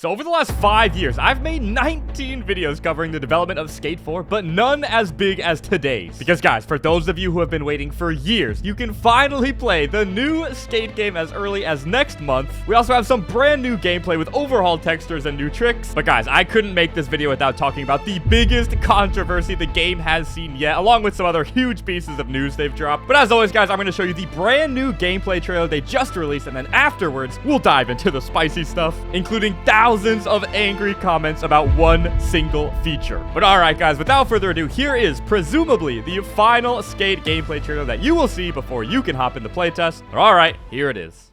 So over the last 5 years, I've made 19 videos covering the development of Skate 4, but none as big as today's. Because guys, for those of you who have been waiting for years, you can finally play the new Skate game as early as next month. We also have some brand new gameplay with overhauled textures and new tricks. But guys, I couldn't make this video without talking about the biggest controversy the game has seen yet, along with some other huge pieces of news they've dropped. But as always, guys, I'm going to show you the brand new gameplay trailer they just released, and then afterwards, we'll dive into the spicy stuff, including thousands of angry comments about one single feature. But alright guys, without further ado, here is presumably the final Skate gameplay trailer that you will see before you can hop in the playtest. Alright, here it is.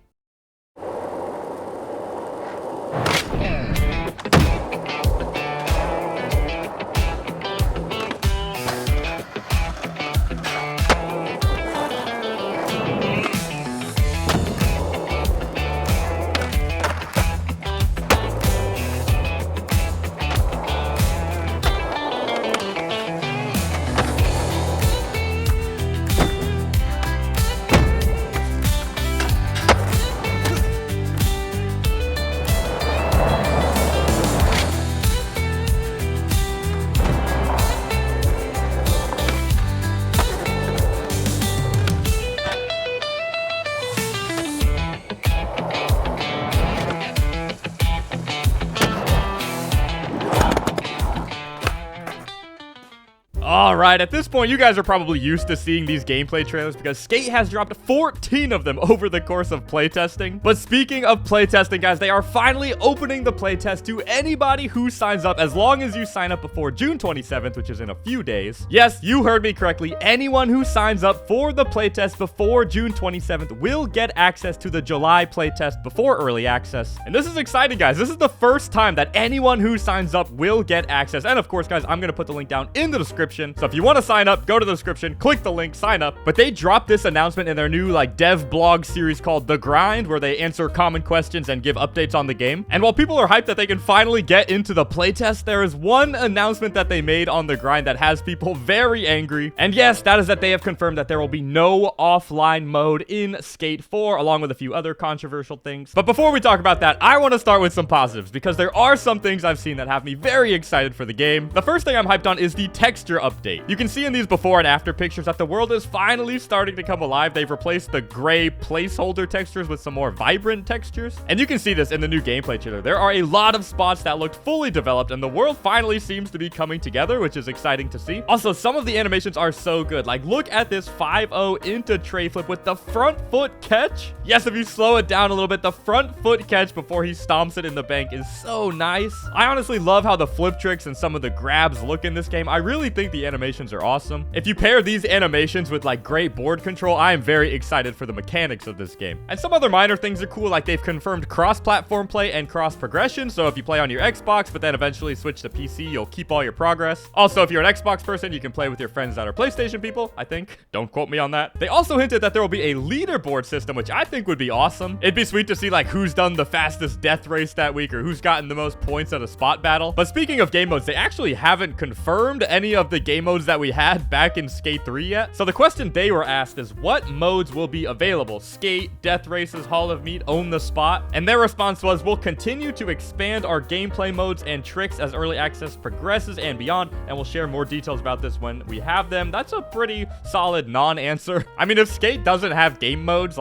Alright, at this point, you guys are probably used to seeing these gameplay trailers because Skate has dropped 14 of them over the course of playtesting. But speaking of playtesting, guys, they are finally opening the playtest to anybody who signs up, as long as you sign up before June 27th, which is in a few days. Yes, you heard me correctly. Anyone who signs up for the playtest before June 27th will get access to the July playtest before early access. And this is exciting, guys. This is the first time that anyone who signs up will get access. And of course, guys, I'm going to put the link down in the description. So if you want to sign up, go to the description, click the link, sign up. But they dropped this announcement in their new dev blog series called The Grind, where they answer common questions and give updates on the game. And while people are hyped that they can finally get into the playtest, there is one announcement that they made on The Grind that has people very angry. And yes, that is that they have confirmed that there will be no offline mode in Skate 4, along with a few other controversial things. But before we talk about that, I want to start with some positives, because there are some things I've seen that have me very excited for the game. The first thing I'm hyped on is the texture update. You can see in these before and after pictures that the world is finally starting to come alive. They've replaced the gray placeholder textures with some more vibrant textures. And you can see this in the new gameplay trailer. There are a lot of spots that looked fully developed, and the world finally seems to be coming together, which is exciting to see. Also, some of the animations are so good. Like, look at this 5-0 into tray flip with the front foot catch. Yes, if you slow it down a little bit, the front foot catch before he stomps it in the bank is so nice. I honestly love how the flip tricks and some of the grabs look in this game. I really think the animations are awesome. If you pair these animations with great board control, I am very excited for the mechanics of this game. And some other minor things are cool, like they've confirmed cross-platform play and cross-progression, so if you play on your Xbox but then eventually switch to PC, you'll keep all your progress. Also, if you're an Xbox person, you can play with your friends that are PlayStation people, I think. Don't quote me on that. They also hinted that there will be a leaderboard system, which I think would be awesome. It'd be sweet to see who's done the fastest death race that week, or who's gotten the most points at a spot battle. But speaking of game modes, they actually haven't confirmed any of the game modes that we had back in Skate 3 yet. So the question they were asked is, what modes will be available? Skate, death races, Hall of Meat, own the spot? And their response was, we'll continue to expand our gameplay modes and tricks as early access progresses and beyond, and we'll share more details about this when we have them. That's a pretty solid non-answer. I mean, if Skate doesn't have game modes,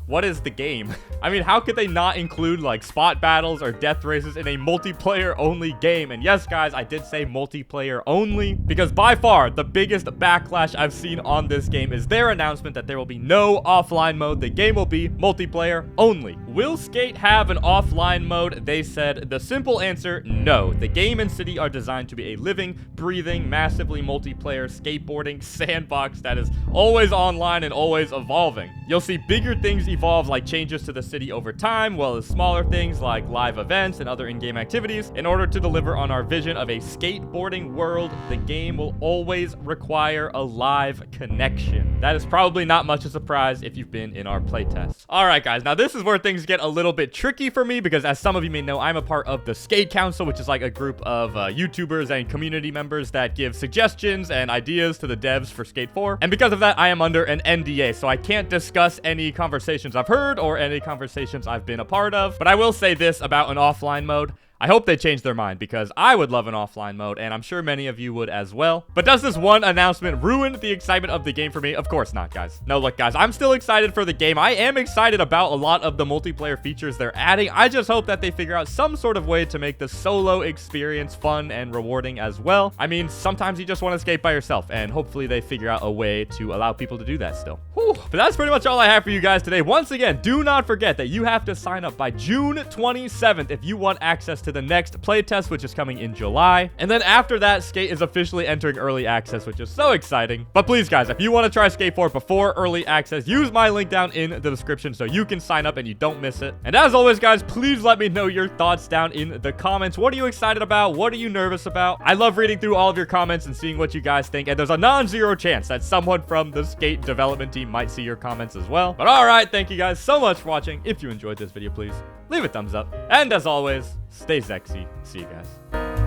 what is the game? I mean, how could they not include spot battles or death races in a multiplayer only game? And yes, guys, I did say multiplayer only, because by far the biggest backlash I've seen on this game is their announcement that there will be no offline mode. The game will be multiplayer only. Will Skate have an offline mode? They said the simple answer, no. The game and city are designed to be a living, breathing, massively multiplayer skateboarding sandbox that is always online and always evolving. You'll see bigger things evolve, like changes to the city over time, well as smaller things like live events and other in-game activities. In order to deliver on our vision of a skateboarding world, the game will always require a live connection. That is probably not much of a surprise if you've been in our playtests. Alright guys, now this is where things get a little bit tricky for me, because as some of you may know, I'm a part of the Skate Council, which is a group of YouTubers and community members that give suggestions and ideas to the devs for Skate 4. And because of that, I am under an NDA, so I can't discuss any conversations I've heard or any conversations I've been a part of. But I will say this about an offline mode. I hope they change their mind because I would love an offline mode, and I'm sure many of you would as well. But does this one announcement ruin the excitement of the game for me? Of course not, guys. No, look, guys, I'm still excited for the game. I am excited about a lot of the multiplayer features they're adding. I just hope that they figure out some sort of way to make the solo experience fun and rewarding as well. I mean, sometimes you just want to skate by yourself, and hopefully they figure out a way to allow people to do that still. Whew. But that's pretty much all I have for you guys today. Once again, do not forget that you have to sign up by June 27th if you want access to the next playtest, which is coming in July. And then after that, Skate is officially entering early access, which is so exciting. But please, guys, if you want to try Skate 4 before early access, use my link down in the description so you can sign up and you don't miss it. And as always, guys, please let me know your thoughts down in the comments. What are you excited about? What are you nervous about? I love reading through all of your comments and seeing what you guys think. And there's a non-zero chance that someone from the Skate development team might see your comments as well. But all right, thank you guys so much for watching. If you enjoyed this video, please leave a thumbs up. And as always, stay Zexy. See you guys.